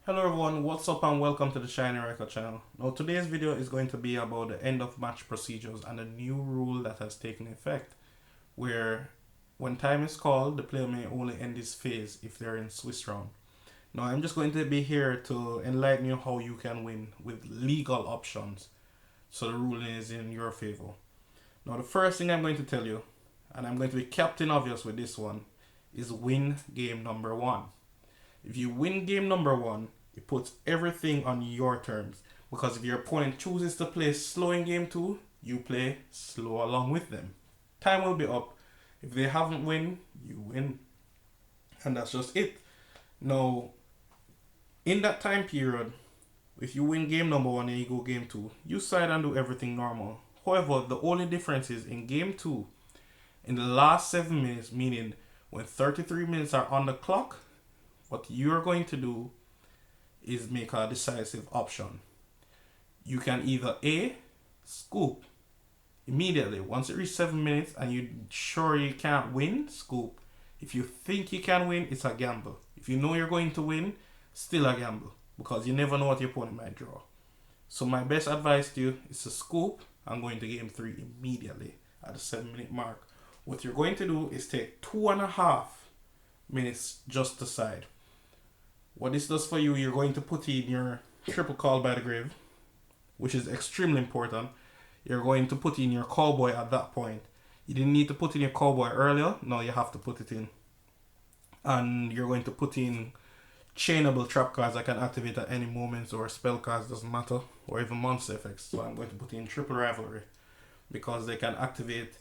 Hello everyone, what's up and welcome to the Shiny Record channel. Now today's video is going to be about the end of match procedures and a new rule that has taken effect where when time is called, the player may only end his phase if they're in Swiss round. Now I'm just going to be here to enlighten you how you can win with legal options so the ruling is in your favor. Now the first thing I'm going to tell you, and I'm going to be captain obvious with this one, is win game number one. If you win game number one, it puts everything on your terms. Because if your opponent chooses to play slow in game two, you play slow along with them. Time will be up. If they haven't win, you win. And that's just it. Now, in that time period, if you win game number one and you go game two, you side and do everything normal. However, the only difference is in game two, in the last 7 minutes, meaning when 33 minutes are on the clock, what you're going to do is make a decisive option. You can either A, scoop immediately. Once it reaches 7 minutes and you're sure you can't win, scoop. If you think you can win, it's a gamble. If you know you're going to win, still a gamble. Because you never know what your opponent might draw. So my best advice to you is to scoop and go into game three immediately at the 7 minute mark. What you're going to do is take 2.5 minutes just to side. What this does for you, you're going to put in your triple call by the grave, which is extremely important. You're going to put in your cowboy at that point. You didn't need to put in your cowboy earlier. Now you have to put it in. And you're going to put in chainable trap cards that can activate at any moment, or spell cards, doesn't matter, or even monster effects. So I'm going to put in triple rivalry because they can activate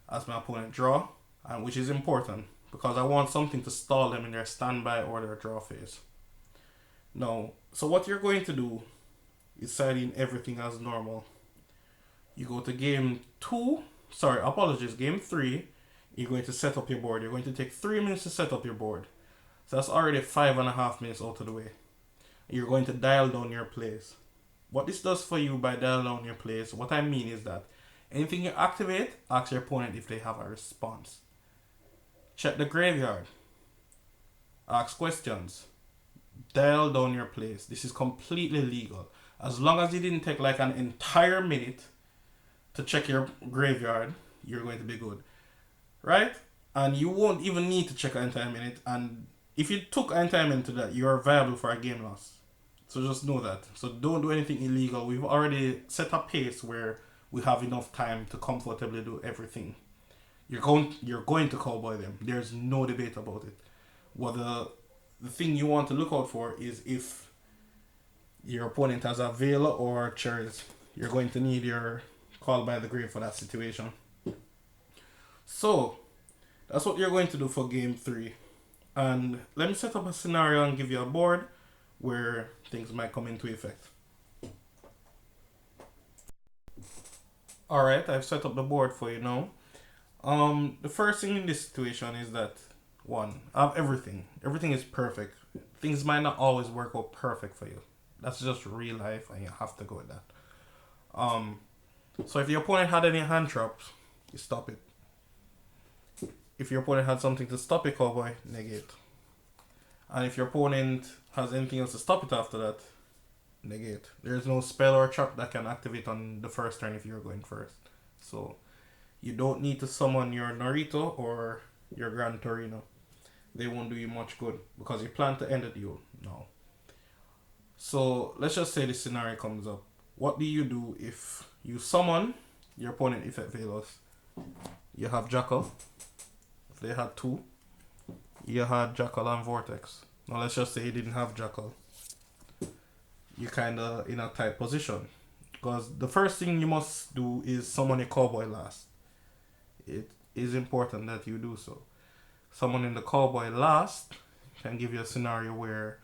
as my opponent draw, and which is important because I want something to stall them in their standby or their draw phase. Now, so what you're going to do is side in everything as normal. You go to game three, you're going to set up your board. You're going to take 3 minutes to set up your board. So that's already 5.5 minutes out of the way. You're going to dial down your plays. What this does for you by dial down your plays, what I mean is that anything you activate, ask your opponent if they have a response. Check the graveyard. Ask questions. Dial down your plays. This is completely legal. As long as you didn't take like an entire minute to check your graveyard, you're going to be good. Right? And you won't even need to check an entire minute. And if you took an entire minute to that, you're viable for a game loss. So just know that. So don't do anything illegal. We've already set a pace where we have enough time to comfortably do everything. You're going to cowboy them. There's no debate about it. What the thing you want to look out for is if your opponent has a Veiler or Cherries, you're going to need your call by the grave for that situation. So that's what you're going to do for game three. And let me set up a scenario and give you a board where things might come into effect. Alright, I've set up the board for you now. The first thing in this situation is that one, I have everything. Everything is perfect. Things might not always work out perfect for you. That's just real life and you have to go with that. So if your opponent had any hand traps, you stop it. If your opponent had something to stop a cowboy, negate. And if your opponent has anything else to stop it after that, negate. There's no spell or trap that can activate on the first turn if you're going first. So you don't need to summon your Naruto or your Gran Torino. They won't do you much good because you plan to end the duel now. So let's just say this scenario comes up. What do you do if you summon your opponent Effect Velos? You have Jackal. If they had two, you had Jackal and Vortex. Now let's just say you didn't have Jackal. You're kinda in a tight position. Because the first thing you must do is summon a cowboy last. It is important that you do so. Summoning the cowboy last can give you a scenario where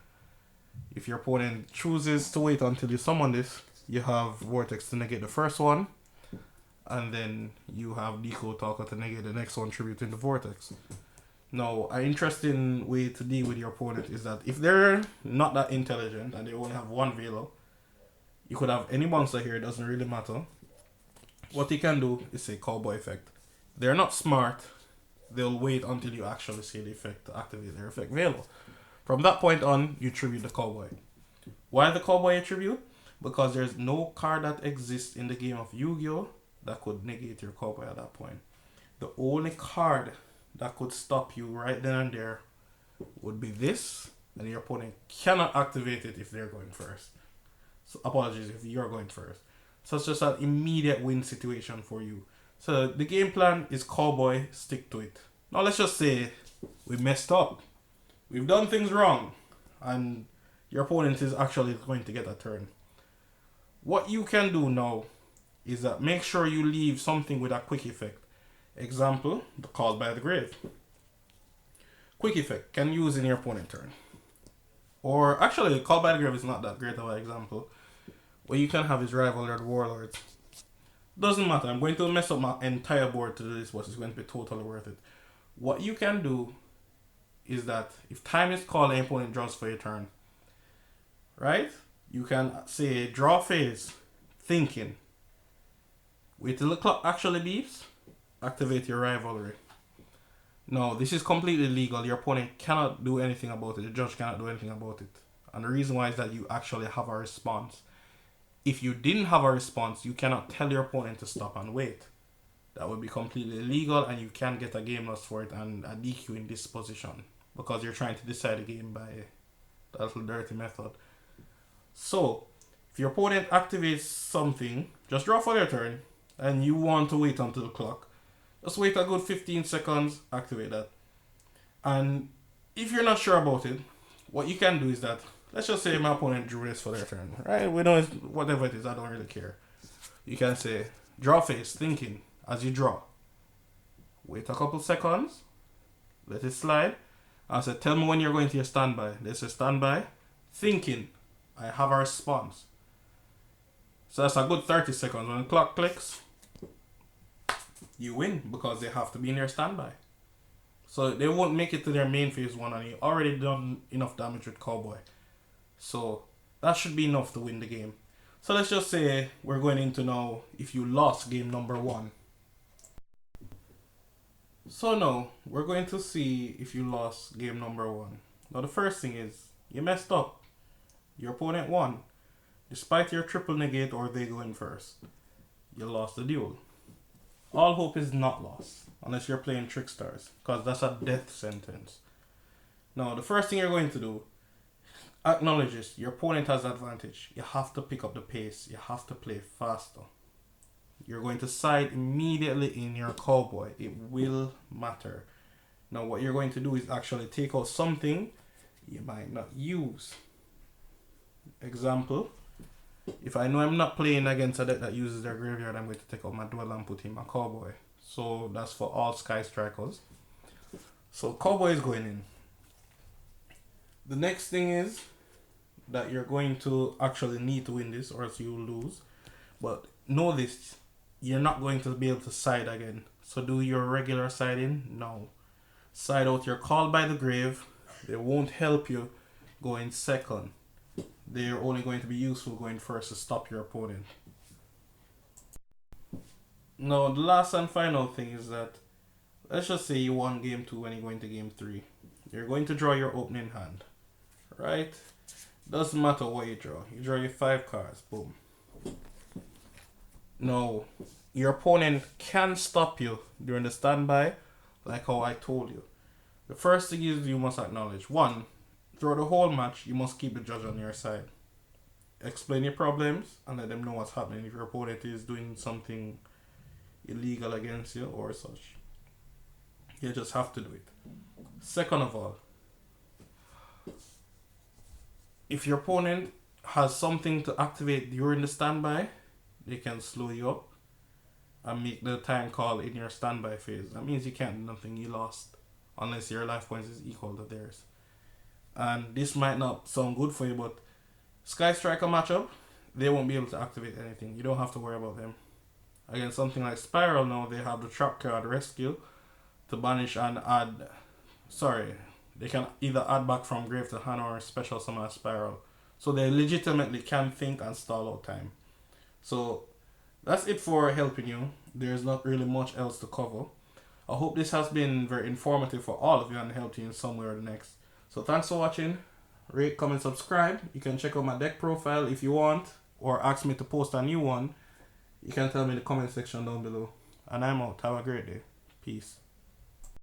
if your opponent chooses to wait until you summon this, you have Vortex to negate the first one, and then you have Deco Talker to negate the next one, tributing the Vortex. Now, an interesting way to deal with your opponent is that if they're not that intelligent and they only have one Veiler, you could have any monster here, it doesn't really matter. What you can do is say cowboy effect. They're not smart, they'll wait until you actually see the effect to activate their effect Veiler. From that point on, you tribute the cowboy. Why the Cowboy attribute? Because there's no card that exists in the game of Yu-Gi-Oh! That could negate your Cowboy at that point. The only card that could stop you right then and there would be this, and your opponent cannot activate it if they're going first. So apologies if you're going first. So it's just an immediate win situation for you. So the game plan is Cowboy, stick to it. Now let's just say we messed up. We've done things wrong, and your opponent is actually going to get a turn. What you can do now is that make sure you leave something with a quick effect. Example, the Call by the Grave. Quick effect can use in your opponent turn. Or actually, Call by the Grave is not that great of an example. What you can have is Rival Warlords. Doesn't matter, I'm going to mess up my entire board to do this, but it's going to be totally worth it. What you can do is that if time is called and your opponent draws for your turn, right? You can say draw phase, thinking. Wait till the clock actually beeps, activate your rivalry. No, this is completely legal. Your opponent cannot do anything about it. The judge cannot do anything about it. And the reason why is that you actually have a response. If you didn't have a response, you cannot tell your opponent to stop and wait. That would be completely illegal, and you can get a game loss for it and a DQ in this position because you're trying to decide a game by that little dirty method. So, if your opponent activates something, just draw for their turn, and you want to wait until the clock, just wait a good 15 seconds, activate that. And if you're not sure about it, what you can do is that, let's just say my opponent drew this for their turn, right? We know whatever it is, I don't really care. You can say, draw face, thinking, as you draw. Wait a couple seconds, let it slide, and say, tell me when you're going to your standby. They say standby, thinking, I have a response. So that's a good 30 seconds. When the clock clicks, you win because they have to be in their standby. So they won't make it to their main phase one, and you already done enough damage with Cowboy. So that should be enough to win the game. So let's just say we're going into now if you lost game number 1. So now we're going to see if you lost game number 1. Now the first thing is you messed up. Your opponent won. Despite your triple negate or they going first, you lost the duel. All hope is not lost unless you're playing Trickstars, because that's a death sentence. Now the first thing you're going to do, acknowledge this. Your opponent has advantage. You have to pick up the pace. You have to play faster. You're going to side immediately in your Cowboy. It will matter. Now what you're going to do is actually take out something you might not use. Example, if I know I'm not playing against a deck that uses their graveyard, I'm going to take out my duel and put in my Cowboy. So that's for all Sky Strikers. So Cowboy is going in. The next thing is that you're going to actually need to win this or else you will lose. But know this, you're not going to be able to side again. So do your regular siding? No. Side out your Call by the Grave. They won't help you going second. They're only going to be useful going first to stop your opponent. Now, the last and final thing is that, let's just say you won game 2 and you go into game 3. You're going to draw your opening hand, right? Doesn't matter what you draw. You draw your 5 cards, boom. Now, your opponent can stop you during the standby, like how I told you. The first thing is you must acknowledge, 1, throughout the whole match, you must keep the judge on your side. Explain your problems and let them know what's happening if your opponent is doing something illegal against you or such. You just have to do it. Second of all, if your opponent has something to activate during the standby, they can slow you up and make the time call in your standby phase. That means you can't do nothing, you lost, unless your life points is equal to theirs. And this might not sound good for you, but Sky Striker matchup, they won't be able to activate anything. You don't have to worry about them. Against something like Spiral now, they have the trap card Rescue to banish and add... Sorry, they can either add back from grave to hand or special summon a Spiral. So they legitimately can think and stall out time. So that's it for helping you. There's not really much else to cover. I hope this has been very informative for all of you and helped you in some way or the next. So thanks for watching. rate, comment, subscribe. You can check out my deck profile if you want, or ask me to post a new one. You can tell me in the comment section down below. And I'm out. Have a great day. Peace.